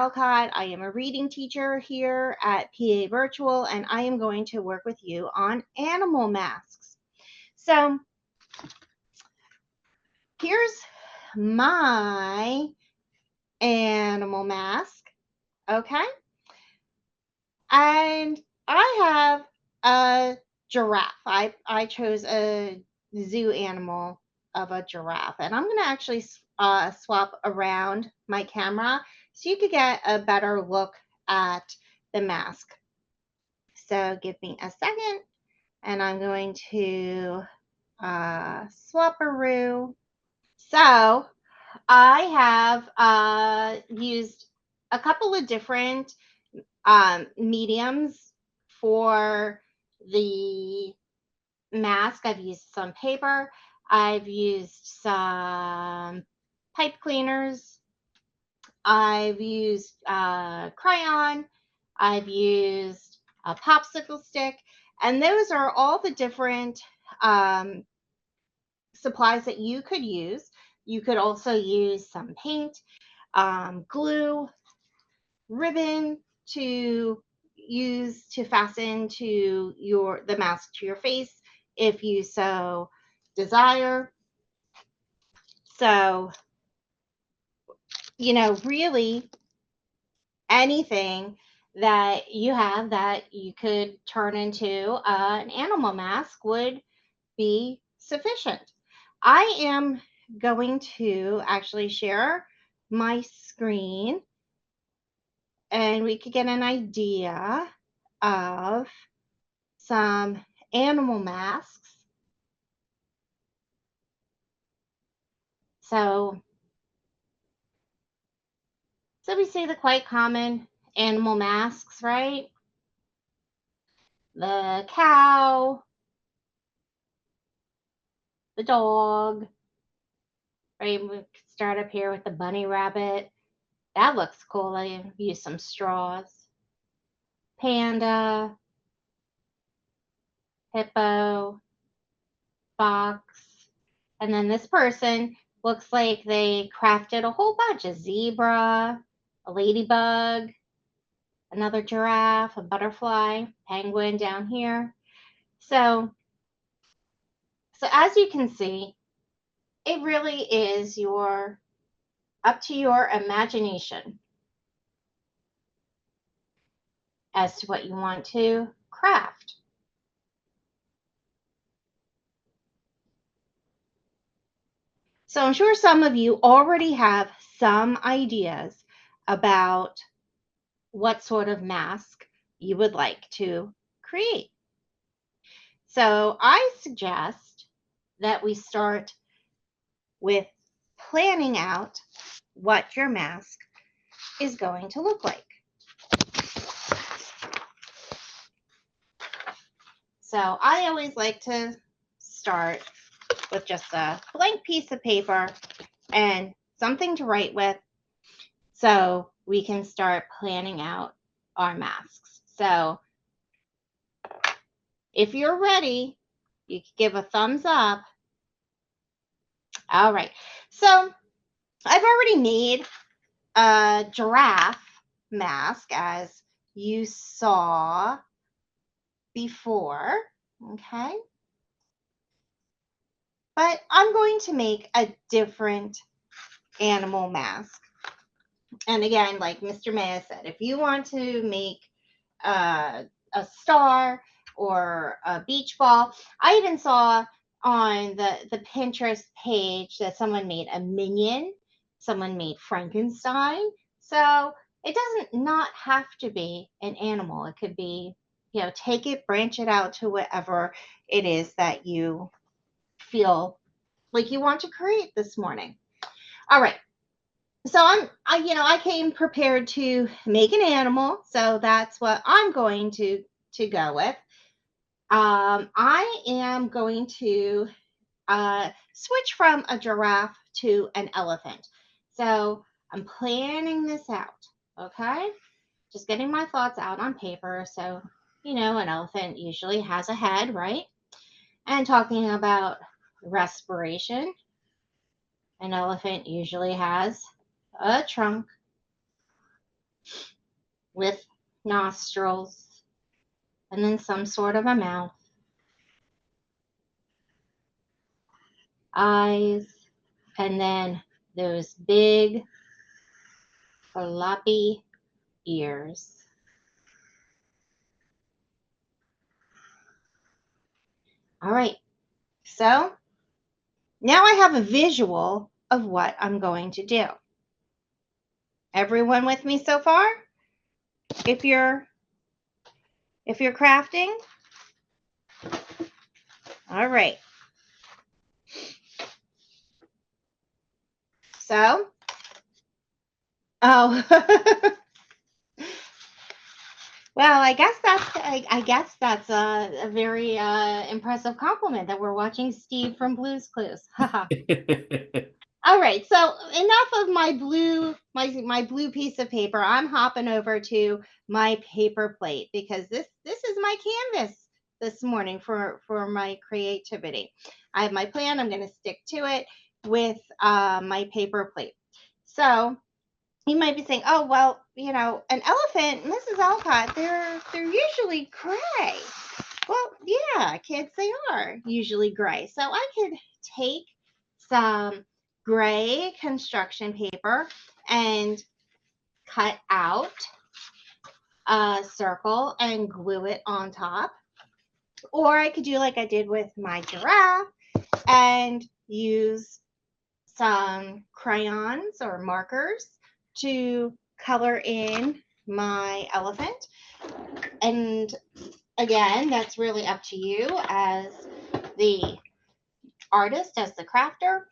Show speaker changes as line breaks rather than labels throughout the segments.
Alcott. I am a reading teacher here at PA Virtual, and I am going to work with you on animal masks. So here's my animal mask, okay? And I have a giraffe. I chose a zoo animal of a giraffe, and I'm going to actually swap around my camera so you could get a better look at the mask. So give me a second, and I'm going to swap-a-roo. So I have used a couple of different mediums for the mask. I've used some paper. I've used some pipe cleaners. I've used crayon. I've used a popsicle stick. And those are all the different supplies that you could use. You could also use some paint, glue, ribbon to use to fasten to the mask to your face if you so desire. So, really anything that you have that you could turn into an animal mask would be sufficient. I am going to actually share my screen and we could get an idea of some animal masks. So we see the quite common animal masks, right? The cow, the dog, right? We could start up here with the bunny rabbit. That looks cool. I use some straws. Panda, hippo, fox. And then this person looks like they crafted a whole bunch of zebra, a ladybug, another giraffe, a butterfly, penguin down here. So as you can see, it really is up to your imagination as to what you want to craft. So I'm sure some of you already have some ideas about what sort of mask you would like to create. So I suggest that we start with planning out what your mask is going to look like. So I always like to start with just a blank piece of paper and something to write with so we can start planning out our masks. So if you're ready, you can give a thumbs up. All right. So I've already made a giraffe mask, as you saw before. Okay. But I'm going to make a different animal mask. And again, like Mr. Maya said, if you want to make a star or a beach ball, I even saw on the Pinterest page that someone made a minion, someone made Frankenstein. So it doesn't not have to be an animal. It could be, take it, branch it out to whatever it is that you feel like you want to create this morning. All right. So I came prepared to make an animal. So that's what I'm going to go with. I am going to switch from a giraffe to an elephant. So I'm planning this out. Okay. Just getting my thoughts out on paper. So, an elephant usually has a head, right? And talking about respiration, an elephant usually has a trunk. with nostrils and then some sort of a mouth, eyes, and then those big floppy ears. All right, so now I have a visual of what I'm going to do. Everyone with me so far? If you're crafting? All right. So, oh, well, I guess that's a very impressive compliment that we're watching Steve from Blue's Clues. All right, so enough of my blue piece of paper. I'm hopping over to my paper plate because this is my canvas this morning for my creativity. I have my plan. I'm going to stick to it with my paper plate. So you might be saying, "Oh, well, you know, an elephant, Mrs. Alcott, they're usually gray." Well, yeah, kids, they are usually gray. So I could take some gray construction paper and cut out a circle and glue it on top. Or I could do like I did with my giraffe and use some crayons or markers to color in my elephant. And again, that's really up to you as the artist, as the crafter,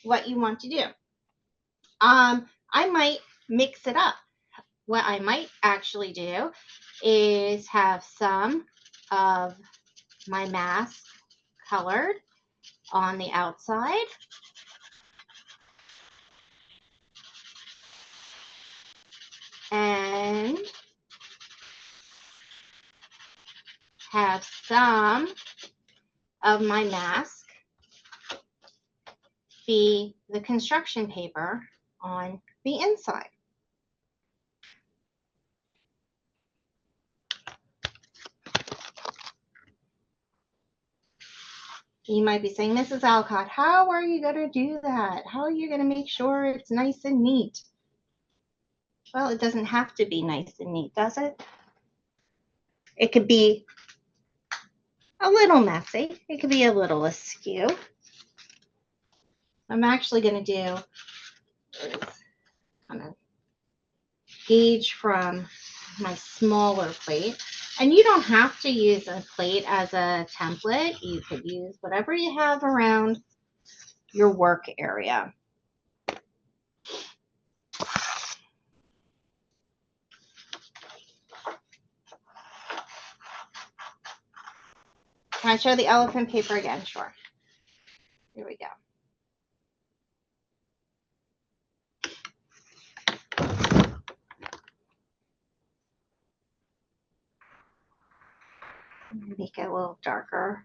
what you want to do. I might mix it up. What I might actually do is have some of my mask colored on the outside. And have some of my mask be the construction paper on the inside. You might be saying, Mrs. Alcott, how are you going to do that? How are you going to make sure it's nice and neat? Well, it doesn't have to be nice and neat, does it? It could be a little messy. It could be a little askew. I'm actually going to do is kind of gauge from my smaller plate. And you don't have to use a plate as a template. You could use whatever you have around your work area. Can I show the elephant paper again? Sure. Here we go. Make it a little darker.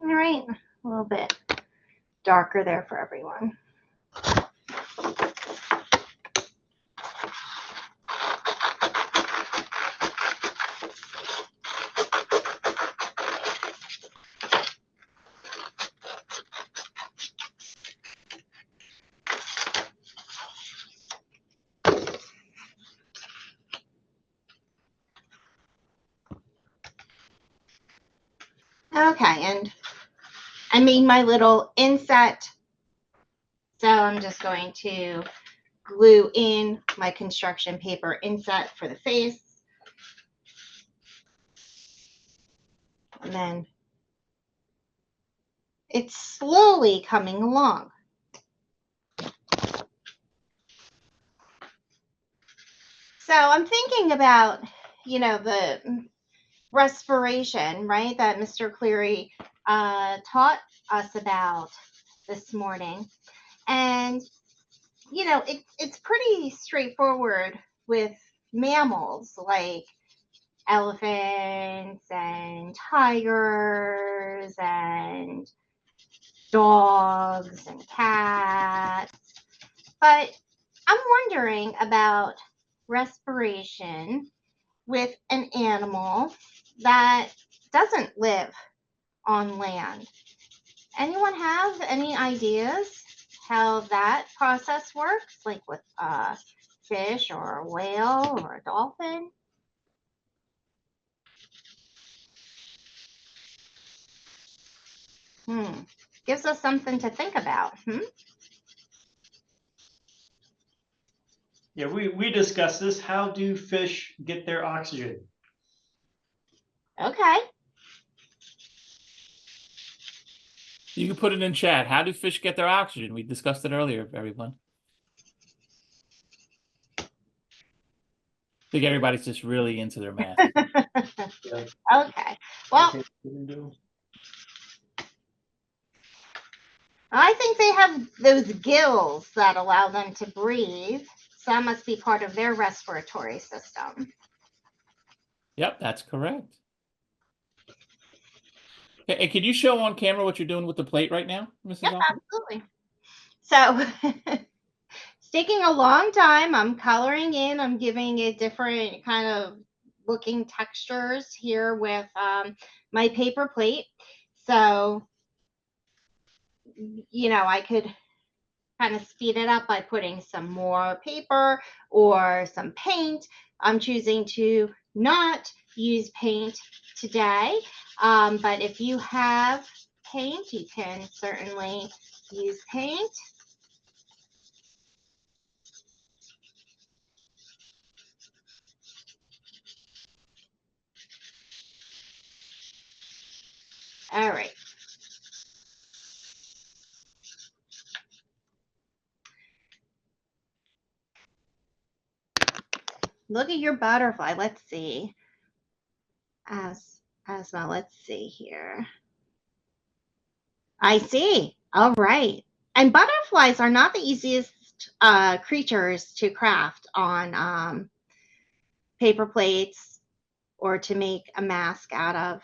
All right, a little bit darker there for everyone. Okay, and I made my little inset. So I'm just going to glue in my construction paper inset for the face. And then It's slowly coming along. So I'm thinking about, the respiration, right, that Mr. Cleary taught us about this morning. And, it's pretty straightforward with mammals like elephants and tigers and dogs and cats. But I'm wondering about respiration with an animal that doesn't live on land. Anyone have any ideas how that process works, like with a fish or a whale or a dolphin? Gives us something to think about.
Yeah, we discussed this. How do fish get their oxygen?
Okay.
You can put it in chat. How do fish get their oxygen? We discussed it earlier, everyone. I think everybody's just really into their math.
Okay. Well, I think they have those gills that allow them to breathe. So that must be part of their respiratory system.
Yep, that's correct. Hey, can you show on camera what you're doing with the plate right now, Mrs.
Yep,
Alford?
absolutely. So it's taking a long time. I'm coloring in. I'm giving it different kind of looking textures here with my paper plate. So, I could kind of speed it up by putting some more paper or some paint. I'm choosing to not use paint today, but if you have paint, you can certainly use paint. All right. Look at your butterfly. Let's see. Asma, let's see here. I see. All right. And butterflies are not the easiest creatures to craft on paper plates or to make a mask out of.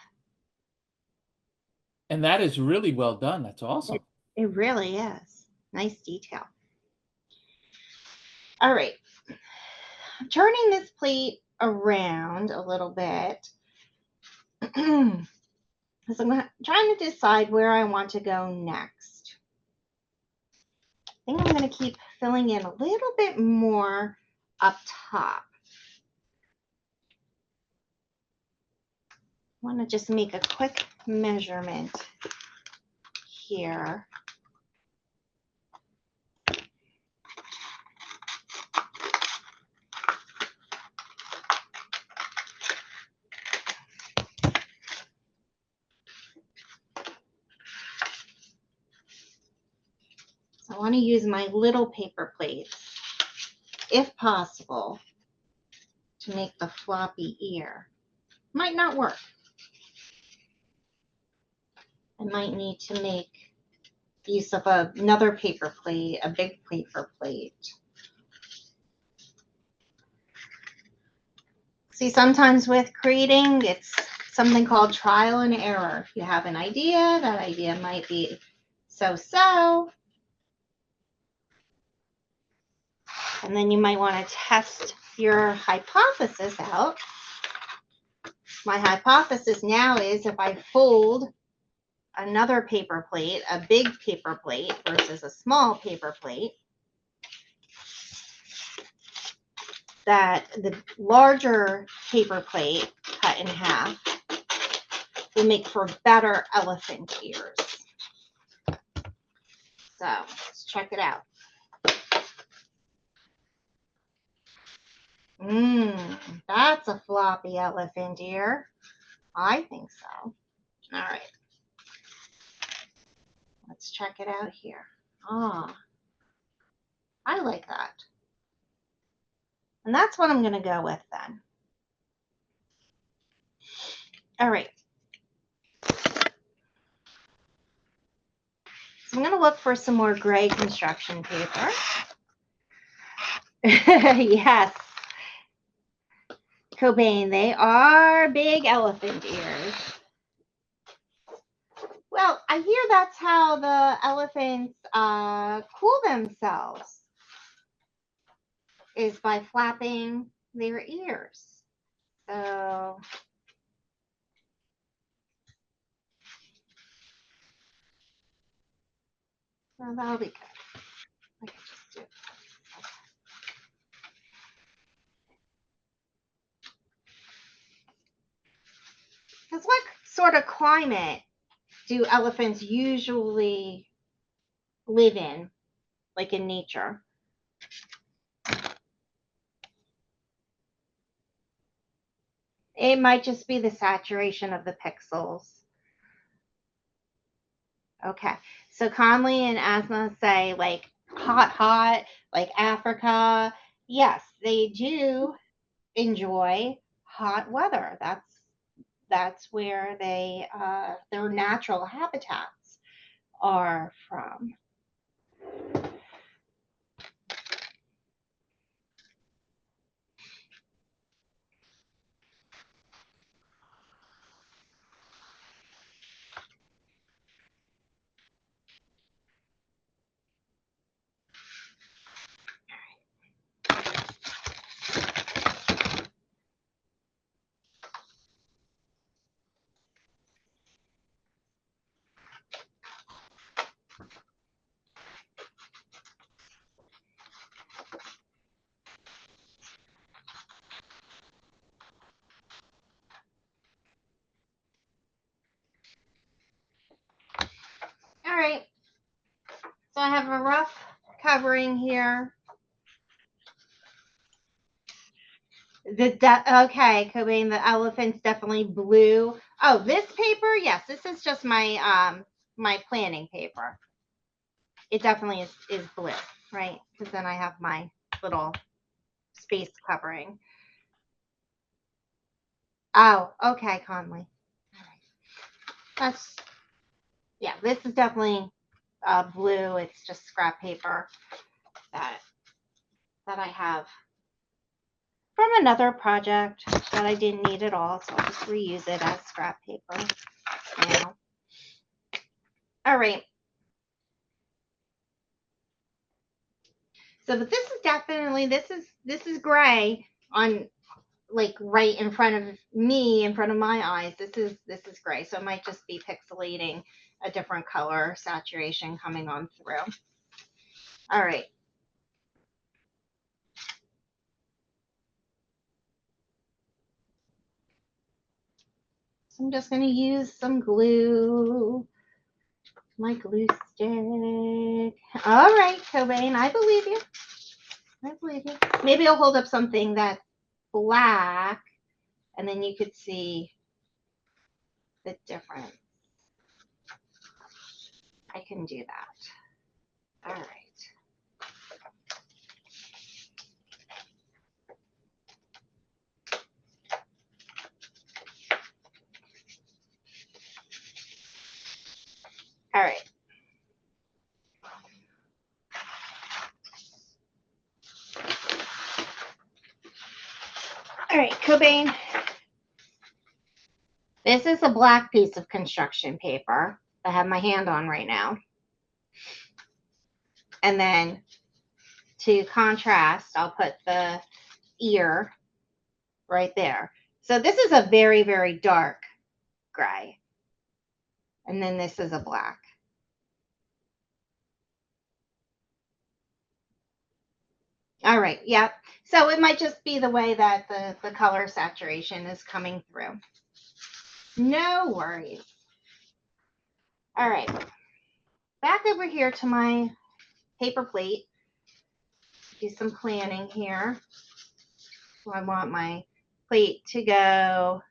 And that is really well done. That's awesome.
It really is. Nice detail. All right. I'm turning this plate around a little bit. So I'm trying to decide where I want to go next. I think I'm going to keep filling in a little bit more up top. I want to just make a quick measurement here. So I want to use my little paper plates, if possible, to make the floppy ear. Might not work. I might need to make use of another paper plate, a big paper plate. See, sometimes with creating, it's something called trial and error. If you have an idea, that idea might be so-so. And then you might want to test your hypothesis out. My hypothesis now is if I fold another paper plate, a big paper plate versus a small paper plate, that the larger paper plate cut in half will make for better elephant ears. So let's check it out. That's a floppy elephant ear. I think so. All right. Let's check it out here. Ah, I like that. And that's what I'm going to go with then. All right. So I'm going to look for some more gray construction paper. Yes. Cobain, they are big elephant ears. Well, I hear that's how the elephants cool themselves, is by flapping their ears. So well, that'll be good. I can just do it. Because what sort of climate do elephants usually live in, like in nature? It might just be the saturation of the pixels. Okay, so Conley and Asma say like hot, like Africa. Yes, they do enjoy hot weather. That's where they their natural habitats are from. All right, so I have a rough covering here. Okay, Cobain, the elephant's definitely blue. Oh, this paper, yes, this is just my my planning paper. It definitely is blue, right? Because then I have my little space covering. Oh, okay, Conley. That's, yeah, this is definitely blue. It's just scrap paper that I have from another project that I didn't need at all, so I'll just reuse it as scrap paper now. All right. So, but this is definitely, this is gray on, like, right in front of me, in front of my eyes. This is gray, so it might just be pixelating a different color saturation coming on through. All right. So I'm just going to use some glue, my glue stick. All right, Cobain, I believe you. I believe you. Maybe I'll hold up something that's black, and then you could see the difference. I can do that. All right. All right. All right, Cobain. This is a black piece of construction paper I have my hand on right now. And then to contrast, I'll put the ear right there. So this is a very, very dark gray. And then this is a black. All right, yep. So it might just be the way that the color saturation is coming through. No worries. All right. Back over here to my paper plate. Do some planning here. So I want my plate to go.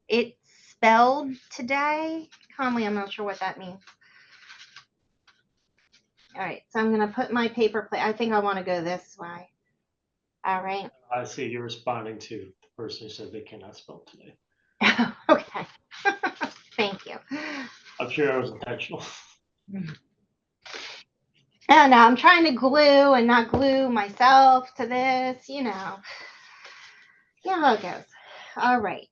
It's spelled today, Conley, I'm not sure what that means. All right, so I'm going to put my paper plate. I think I want to go this way. All right.
I see you're responding to the person who said they cannot spell today.
Okay. Thank you.
I'm sure that was intentional.
And I'm trying to glue and not glue myself to this, you know. You know how it goes. All right.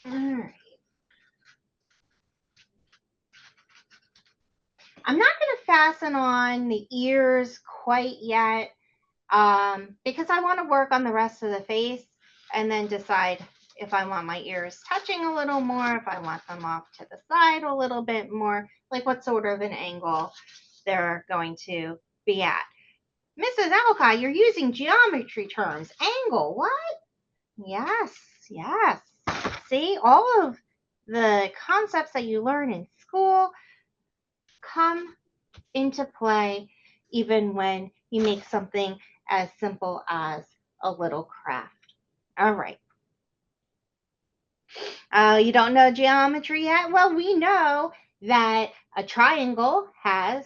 All right. I'm not going to fasten on the ears quite yet because I want to work on the rest of the face and then decide if I want my ears touching a little more, if I want them off to the side a little bit more, like what sort of an angle they're going to be at. Mrs. Alcott, you're using geometry terms. Angle, what? Yes, yes. See, all of the concepts that you learn in school come into play even when you make something as simple as a little craft. All right. You don't know geometry yet? Well, we know that a triangle has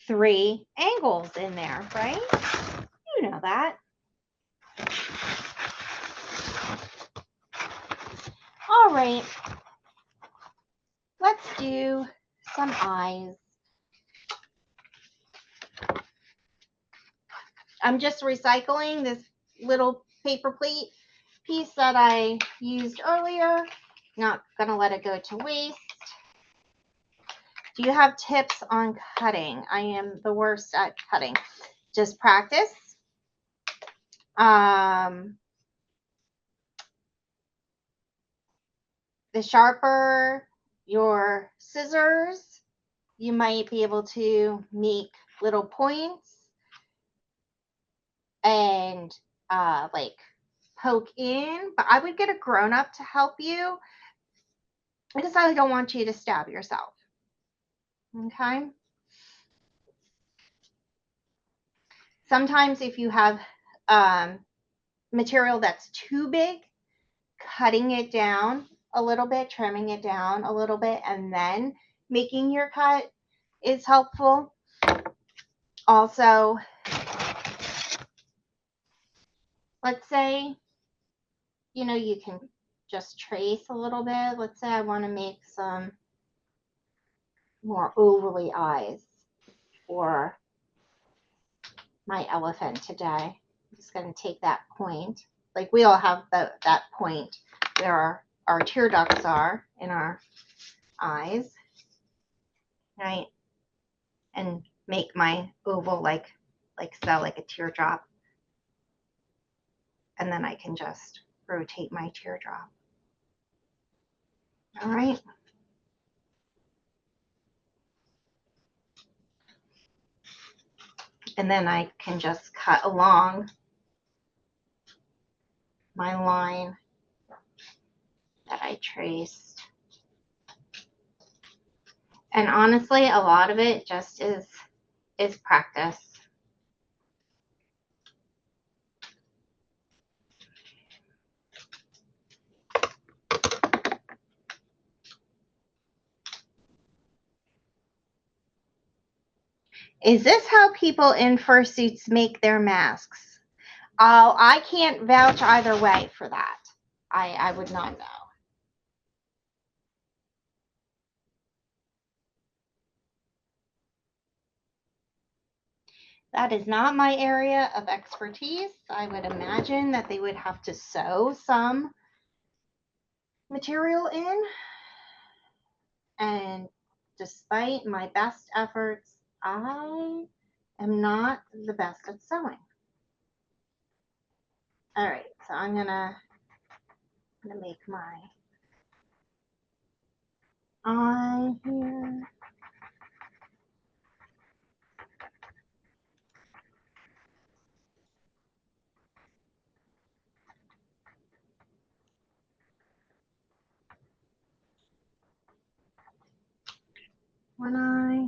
3 angles in there, right? You know that. All right. Let's do some eyes. I'm just recycling this little paper plate piece that I used earlier. Not going to let it go to waste. Do you have tips on cutting? I am the worst at cutting. Just practice. The sharper your scissors, you might be able to make little points and like poke in, but I would get a grown-up to help you because I don't want you to stab yourself. Okay. Sometimes if you have material that's too big, cutting it down a little bit, trimming it down a little bit, and then making your cut is helpful. Also, let's say, you know, you can just trace a little bit. Let's say I want to make some more ovally eyes for my elephant today. I'm just going to take that point. Like we all have that point where our tear ducts are in our eyes, right? And make my oval like so, like a teardrop. And then I can just rotate my teardrop. All right. And then I can just cut along my line that I traced. And honestly, a lot of it just is practice. Is this how people in fursuits make their masks? Oh, I can't vouch either way for that. I would not know. That is not my area of expertise. I would imagine that they would have to sew some material in. And despite my best efforts, I am not the best at sewing. All right, so I'm gonna make my eye here. one eye.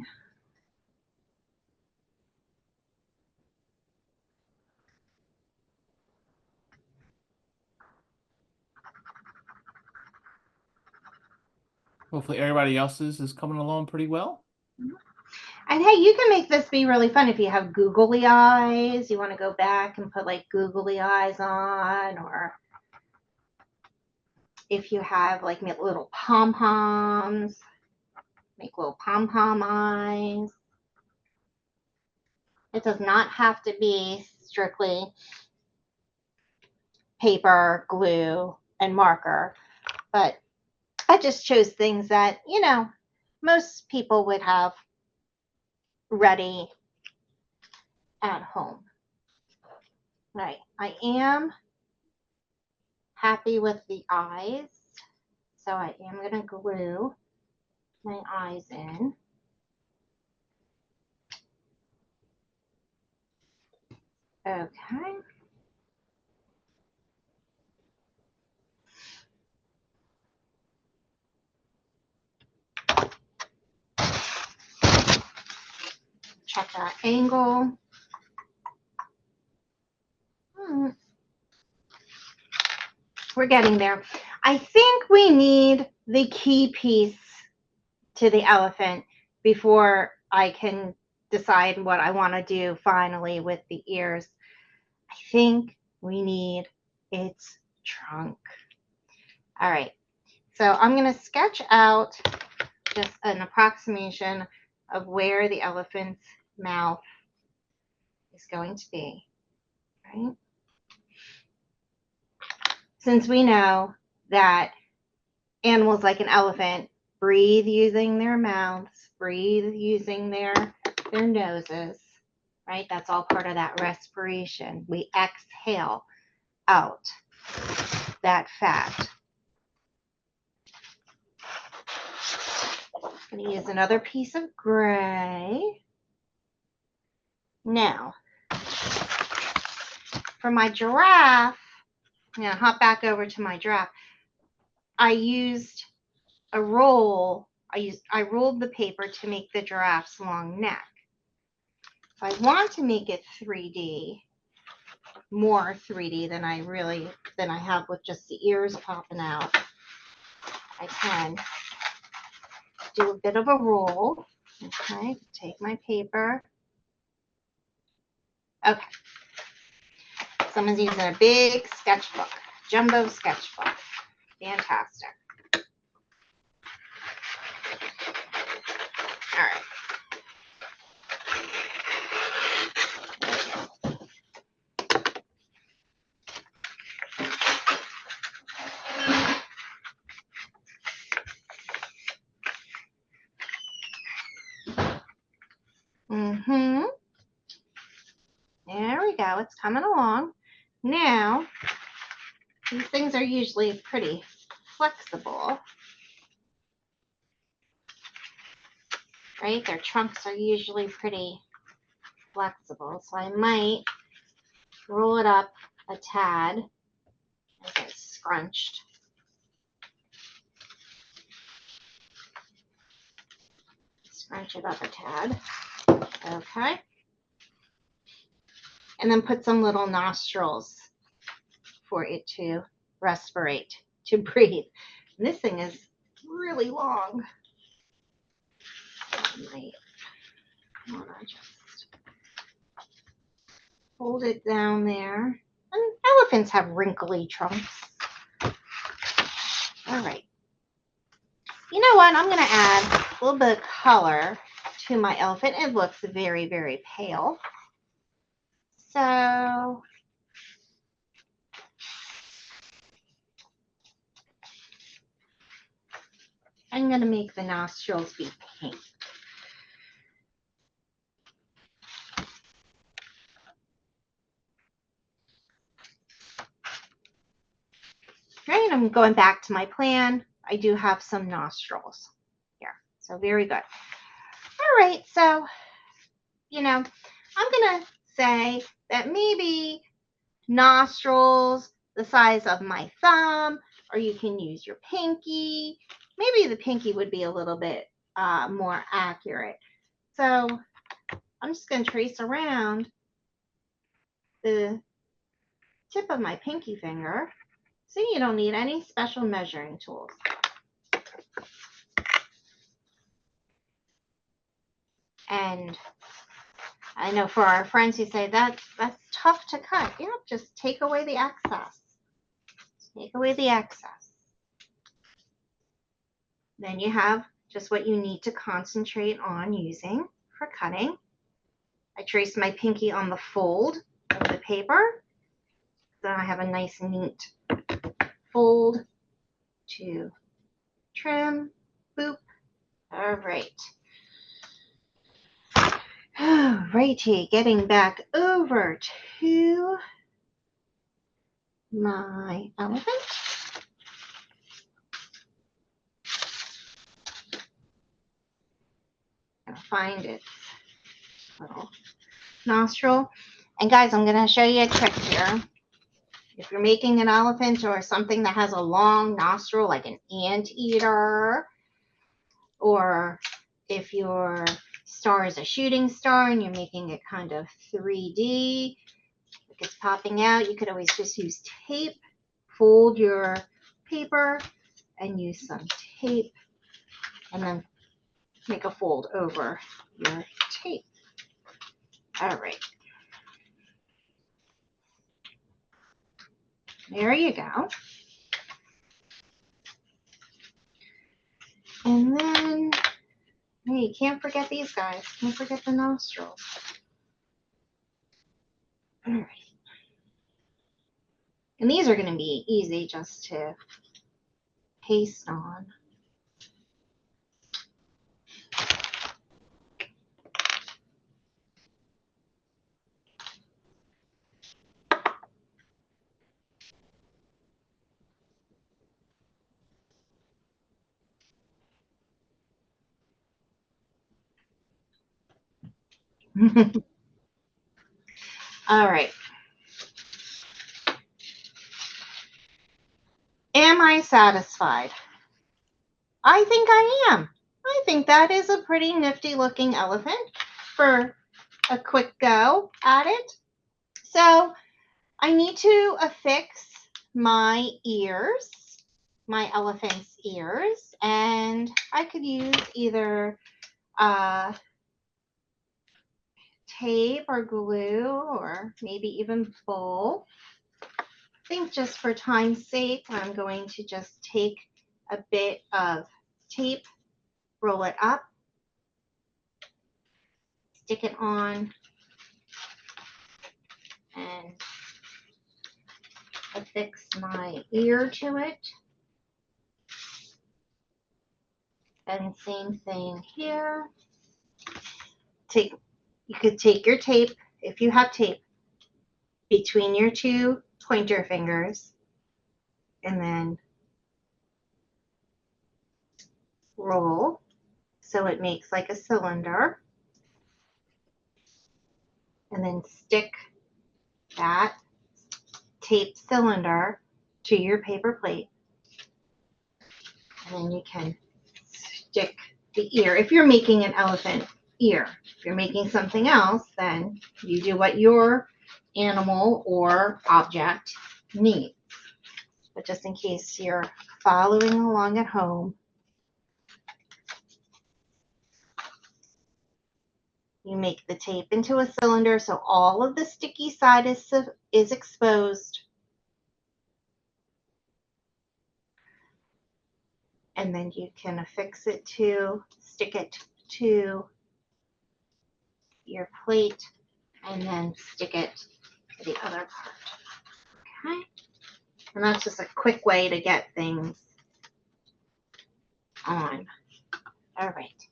Hopefully everybody else's is coming along pretty well.
And hey, you can make this be really fun if you have googly eyes. You want to go back and put like googly eyes on, or if you have like little pom-poms, make little pom-pom eyes. It does not have to be strictly paper, glue, and marker, but I just chose things that, you know, most people would have ready at home. Right. I am happy with the eyes, so I am going to glue my eyes in. Okay. Check that angle. We're getting there. I think we need the key piece to the elephant before I can decide what I want to do finally with the ears. I think we need its trunk. All right, so I'm going to sketch out just an approximation of where the elephant's mouth is going to be, right? Since we know that animals like an elephant breathe using their mouths, breathe using their noses, right? That's all part of that respiration. We exhale out that fat. I'm going to use another piece of gray. Now, for my giraffe, I'm going to hop back over to my giraffe. I used a roll. I rolled the paper to make the giraffe's long neck. If I want to make it 3D, more 3D than I have with just the ears popping out, I can do a bit of a roll. Okay, take my paper. Okay, someone's using a big sketchbook, jumbo sketchbook. Fantastic. All right. There we go. It's coming along. Now, these things are usually pretty flexible, right? Their trunks are usually pretty flexible, so I might roll it up a tad and get scrunched. Scrunch it up a tad. Okay. And then put some little nostrils for it to respirate, to breathe. And this thing is really long. I might want to just hold it down there. And elephants have wrinkly trunks. All right. You know what? I'm going to add a little bit of color to my elephant. It looks very, very pale. So I'm going to make the nostrils be pink. Right, I'm going back to my plan. I do have some nostrils here. So very good. All right, so, you know, I'm going to say that maybe nostrils the size of my thumb, or you can use your pinky. Maybe the pinky would be a little bit more accurate. So I'm just going to trace around the tip of my pinky finger. So you don't need any special measuring tools. And I know for our friends who say that's tough to cut, yeah, just take away the excess. Take away the excess. Then you have just what you need to concentrate on using for cutting. I trace my pinky on the fold of the paper. Then I have a nice neat fold to trim. Boop. All right. Righty, getting back over to my elephant. I'll find its little nostril. And guys, I'm going to show you a trick here. If you're making an elephant or something that has a long nostril, like an anteater, or if your star is a shooting star and you're making it kind of 3D, like it's popping out, you could always just use tape, fold your paper and use some tape, and then make a fold over your tape. All right. There you go. And then, hey, you can't forget these guys. Can't forget the nostrils. All right. And these are going to be easy just to paste on. All right. Am I satisfied? I think I am. I think that is a pretty nifty looking elephant for a quick go at it. So I need to affix my ears, my elephant's ears, and I could use either tape or glue or maybe even both. I think just for time's sake, I'm going to just take a bit of tape, roll it up, stick it on, and affix my ear to it. And same thing here. You could take your tape, if you have tape, between your two pointer fingers, and then roll so it makes like a cylinder, and then stick that tape cylinder to your paper plate, and then you can stick the ear. If you're making an elephant ear, if you're making something else, then you do what your animal or object needs. But just in case you're following along at home, you make the tape into a cylinder so all of the sticky side is exposed. And then you can affix it to, stick it to your plate, and then stick it to the other part. Okay? And that's just a quick way to get things on. All right.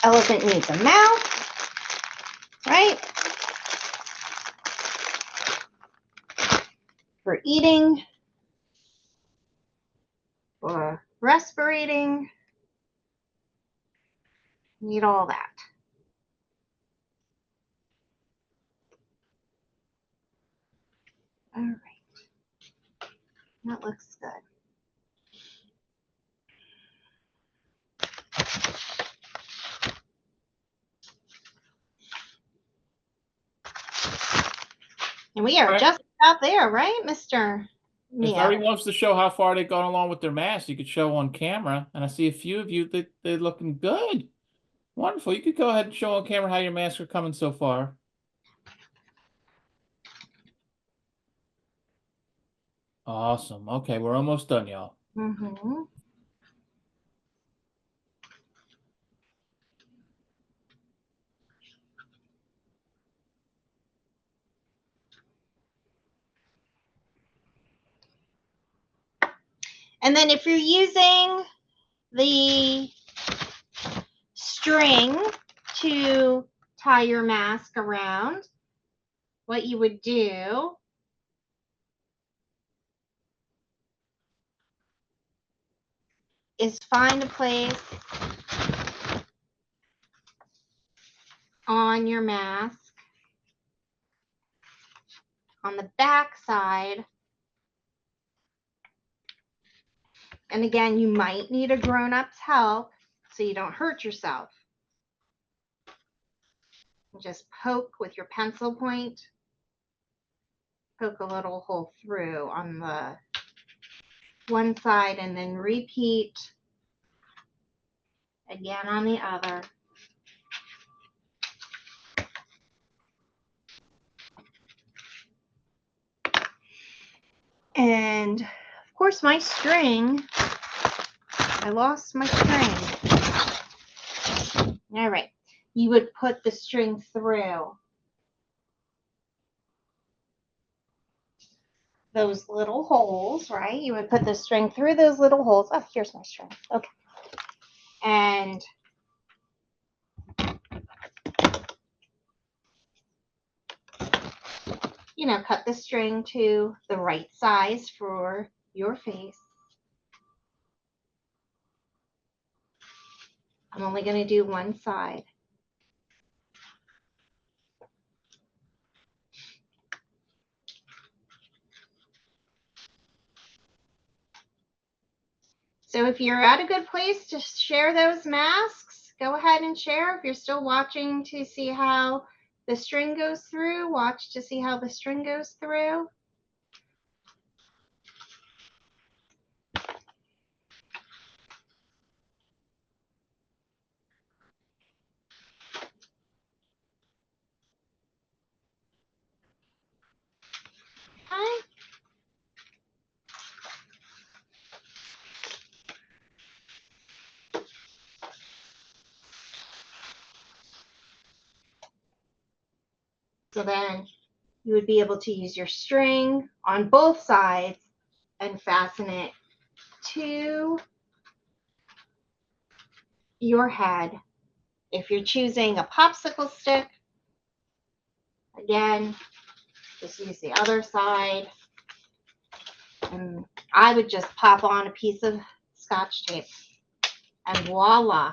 Elephant needs a mouth, right? For eating, for respirating, need all that. All right. That looks good. And we are
Right.
just about there, right, Mr.
If
Neo?
everyone wants to show how far they've gone along with their masks, you could show on camera. And I see a few of you that they're looking good. Wonderful. You could go ahead and show on camera how your masks are coming so far. Awesome. Okay, we're almost done, y'all.
Mm-hmm. And then if you're using the string to tie your mask around, what you would do is find a place on your mask on the back side. And again, you might need a grown-up's help so you don't hurt yourself. Just poke with your pencil point. Poke a little hole through on the one side and then repeat again on the other. And of course my string, I lost my string. All right, you would put the string through those little holes, right? You would put the string through those little holes. Oh, here's my string. Okay. And you know, cut the string to the right size for your face. I'm only going to do one side. So if you're at a good place to share those masks, go ahead and share. If you're still watching to see how the string goes through, watch to see how the string goes through. Okay. So then you would be able to use your string on both sides and fasten it to your head. If you're choosing a popsicle stick, again, just use the other side. And I would just pop on a piece of Scotch tape and voila.